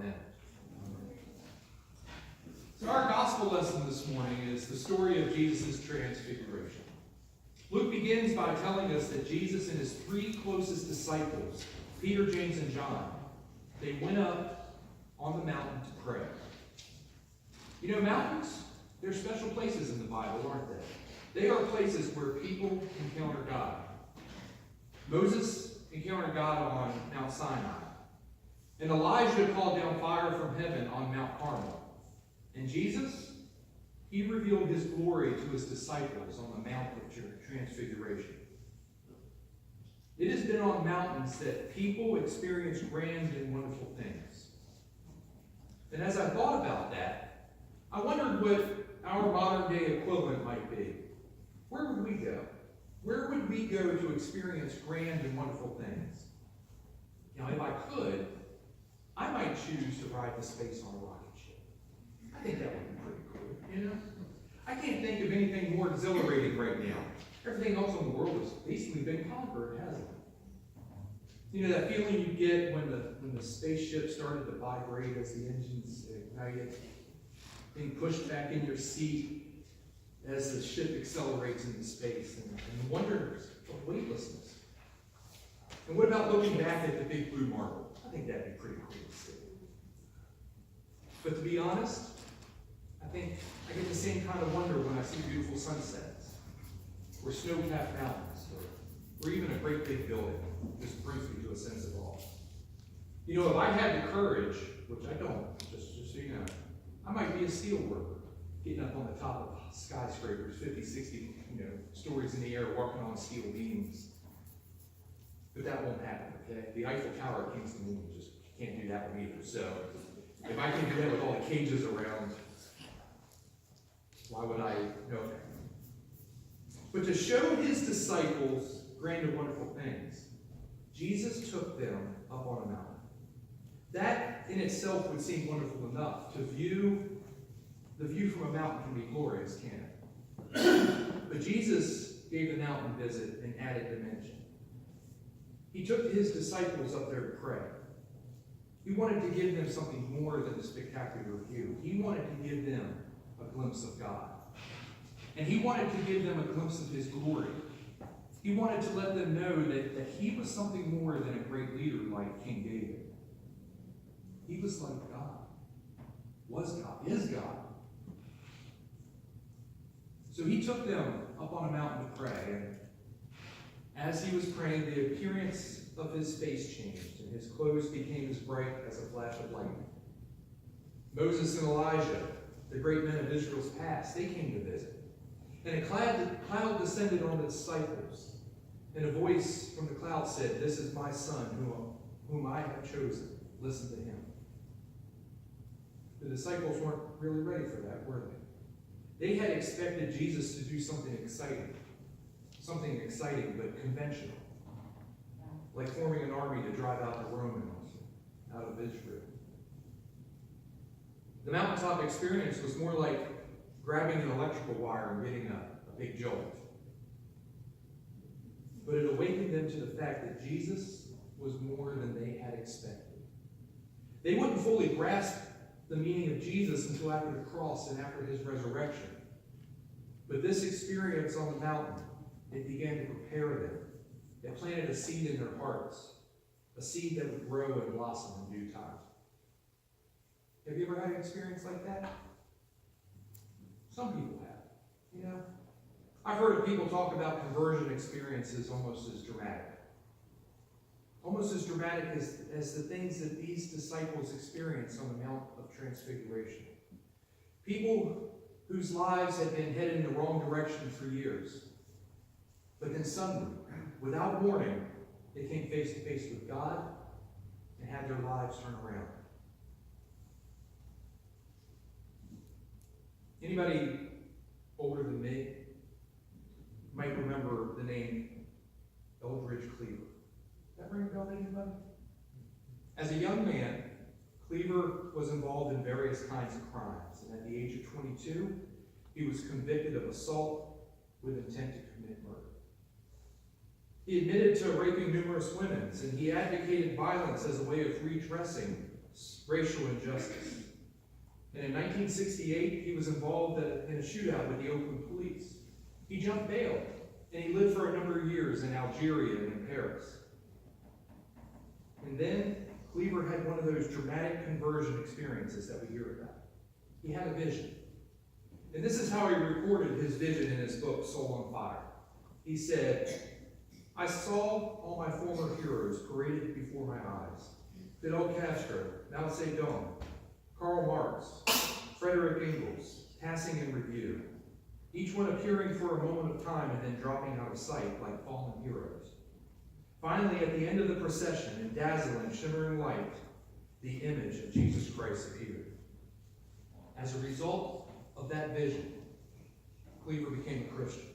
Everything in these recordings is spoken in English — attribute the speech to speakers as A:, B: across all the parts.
A: Amen. So our gospel lesson this morning is the story of Jesus' transfiguration. Luke begins by telling us that Jesus and his three closest disciples, Peter, James, and John, they went up on the mountain to pray. You know, mountains, they're special places in the Bible, aren't they? They are places where people encounter God. Moses encountered God on Mount Sinai. And Elijah called down fire from heaven on Mount Carmel. And Jesus, he revealed his glory to his disciples on the Mount of Transfiguration. It has been on mountains that people experience grand and wonderful things. And as I thought about that, I wondered what our modern day equivalent might be. Where would we go? Where would we go to experience grand and wonderful things? You know, if I could, I might choose to ride the space on a rocket ship. I think that would be pretty cool, you know? I can't think of anything more exhilarating right now. Everything else in the world has basically been conquered, hasn't it? You know, that feeling you get when the spaceship started to vibrate as the engines ignited, being pushed back in your seat as the ship accelerates into space, and the wonders of weightlessness. And what about looking back at the big blue marble? I think that'd be pretty cool to see. But to be honest, I think I get the same kind of wonder when I see beautiful sunsets, or snow-capped mountains, or even a great big building. It just brings me to a sense of awe. You know, if I had the courage, which I don't, just so you know, I might be a steel worker, getting up on the top of skyscrapers, 50, 60, stories in the air, walking on steel beams. But that won't happen, okay? The Eiffel Tower at Kingston, you just can't do that one either. So, if I can do that with all the cages around, why would I know that? But to show his disciples grand and wonderful things, Jesus took them up on a mountain. That in itself would seem wonderful enough. The view from a mountain can be glorious, can't it? But Jesus gave the mountain visit an added dimension. He took his disciples up there to pray. He wanted to give them something more than a spectacular view. He wanted to give them a glimpse of God. And he wanted to give them a glimpse of his glory. He wanted to let them know that he was something more than a great leader like King David. He was like God. Was God. Is God. So he took them up on a mountain to pray, and as he was praying, the appearance of his face changed, and his clothes became as bright as a flash of lightning. Moses and Elijah, the great men of Israel's past, they came to visit. And a cloud descended on the disciples, and a voice from the cloud said, "This is my son, whom I have chosen. Listen to him." The disciples weren't really ready for that, were they? They had expected Jesus to do something exciting but conventional, like forming an army to drive out the Romans out of Israel. The mountaintop experience was more like grabbing an electrical wire and getting a big jolt. But it awakened them to the fact that Jesus was more than they had expected. They wouldn't fully grasp the meaning of Jesus until after the cross and after his resurrection. But this experience on the mountain, it began to prepare them. It planted a seed in their hearts, a seed that would grow and blossom in due time. Have you ever had an experience like that? Some people have, I've heard of people talk about conversion experiences almost as dramatic. Almost as dramatic as the things that these disciples experienced on the Mount of Transfiguration. People whose lives had been headed in the wrong direction for years. But then suddenly, without warning, they came face to face with God and had their lives turn around. Anybody older than me might remember the name Eldridge Cleaver. That ring a bell to anybody? As a young man, Cleaver was involved in various kinds of crimes, and at the age of 22, he was convicted of assault with intent to commit murder. He admitted to raping numerous women, and he advocated violence as a way of redressing racial injustice. And in 1968, he was involved in a shootout with the Oakland police. He jumped bail, and he lived for a number of years in Algeria and in Paris. And then Cleaver had one of those dramatic conversion experiences that we hear about. He had a vision. And this is how he recorded his vision in his book, Soul on Fire. He said, "I saw all my former heroes paraded before my eyes. Fidel Castro, Mao Zedong, Karl Marx, Frederick Engels, passing in review, each one appearing for a moment of time and then dropping out of sight like fallen heroes. Finally, at the end of the procession, in dazzling, shimmering light, the image of Jesus Christ appeared." As a result of that vision, Cleaver became a Christian.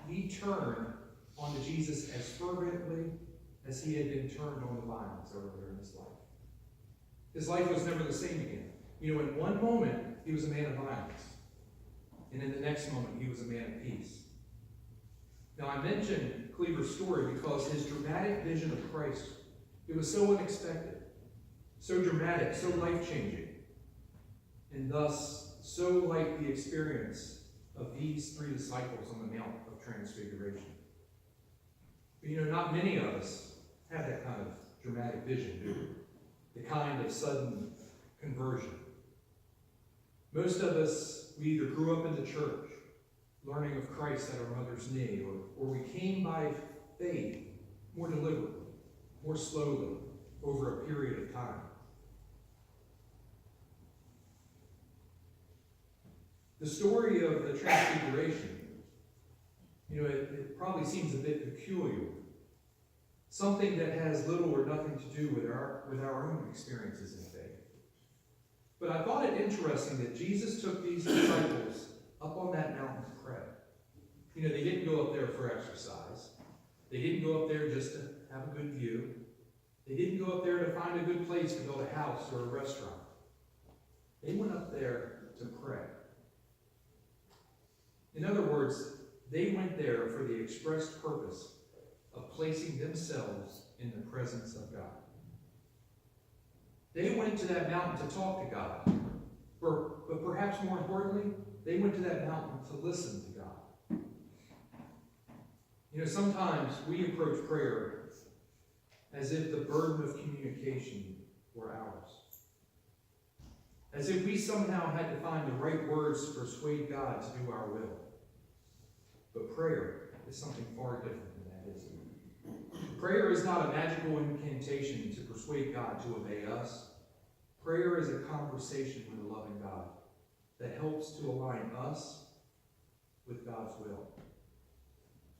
A: He turned onto Jesus as fervently as he had been turned on the violence earlier in his life. His life was never the same again. You know, in one moment, he was a man of violence. And in the next moment, he was a man of peace. Now, I mentioned Cleaver's story because his dramatic vision of Christ, it was so unexpected, so dramatic, so life-changing, and thus so like the experience of these three disciples on the Mount of Transfiguration. But you know, not many of us have that kind of dramatic vision, do we? The kind of sudden conversion. Most of us, we either grew up in the church, learning of Christ at our mother's knee, or we came by faith more deliberately, more slowly, over a period of time. The story of the Transfiguration, you know, it probably seems a bit peculiar. Something that has little or nothing to do with our own experiences in faith. But I thought it interesting that Jesus took these disciples up on that mountain to pray. You know, they didn't go up there for exercise. They didn't go up there just to have a good view. They didn't go up there to find a good place to build a house or a restaurant. They went up there to pray. In other words, they went there for the expressed purpose of placing themselves in the presence of God. They went to that mountain to talk to God. But perhaps more importantly, they went to that mountain to listen to God. You know, sometimes we approach prayer as if the burden of communication were ours. As if we somehow had to find the right words to persuade God to do our will. But prayer is something far different than that, isn't it? Prayer is not a magical incantation to persuade God to obey us. Prayer is a conversation with a loving God that helps to align us with God's will.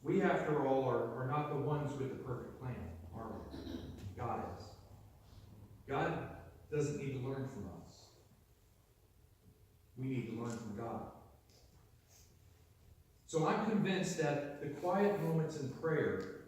A: We, after all, are not the ones with the perfect plan, are we? God is. God doesn't need to learn from us. We need to learn from God. So I'm convinced that the quiet moments in prayer,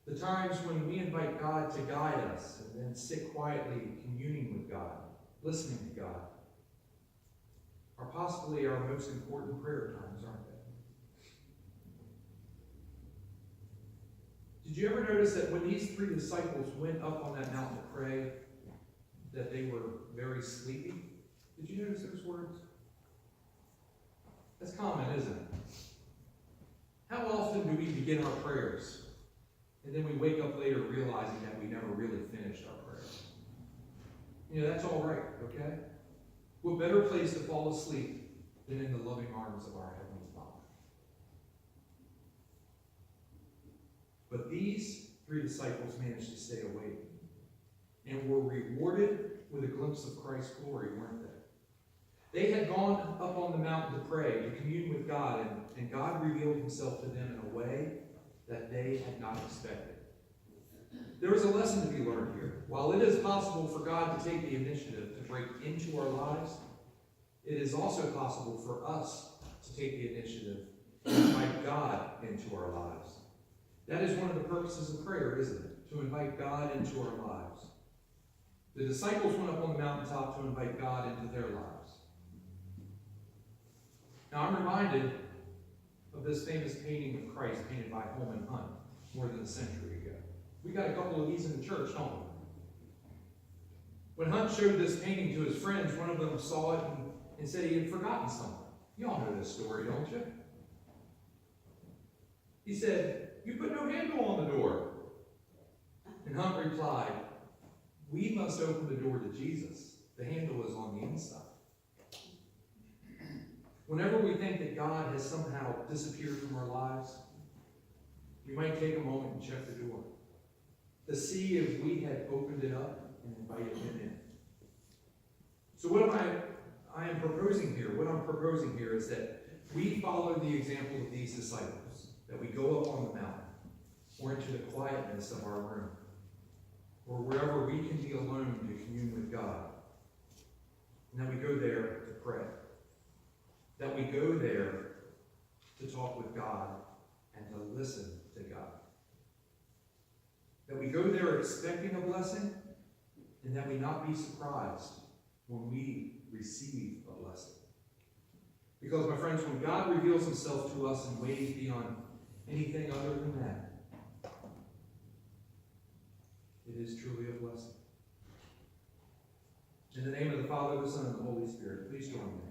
A: the times when we invite God to guide us and then sit quietly communing with God, listening to God, are possibly our most important prayer times, aren't they? Did you ever notice that when these three disciples went up on that mountain to pray, that they were very sleepy? Did you notice those words? That's common, isn't it? How often do we begin our prayers and then we wake up later realizing that we never really finished our prayers? You know, that's all right, okay? What better place to fall asleep than in the loving arms of our Heavenly Father? But these three disciples managed to stay awake and were rewarded with a glimpse of Christ's glory, weren't they? They had gone up on the mountain to pray, to commune with God, and God revealed himself to them in a way that they had not expected. There is a lesson to be learned here. While it is possible for God to take the initiative to break into our lives, it is also possible for us to take the initiative to invite God into our lives. That is one of the purposes of prayer, isn't it? To invite God into our lives. The disciples went up on the mountaintop to invite God into their lives. Now, I'm reminded of this famous painting of Christ painted by Holman Hunt more than a century ago. We got a couple of these in the church, don't we? When Hunt showed this painting to his friends, one of them saw it and said he had forgotten something. You all know this story, don't you? He said, "You put no handle on the door." And Hunt replied, "We must open the door to Jesus. The handle is on the inside." Whenever we think that God has somehow disappeared from our lives, we might take a moment and check the door to see if we had opened it up and invited him in. So what I am proposing here, what I'm proposing here is that we follow the example of these disciples, that we go up on the mountain or into the quietness of our room or wherever we can be alone to commune with God. And that we go there to pray. That we go there to talk with God and to listen to God. That we go there expecting a blessing, and that we not be surprised when we receive a blessing. Because, my friends, when God reveals himself to us in ways beyond anything other than that, it is truly a blessing. In the name of the Father, the Son, and the Holy Spirit, please join me.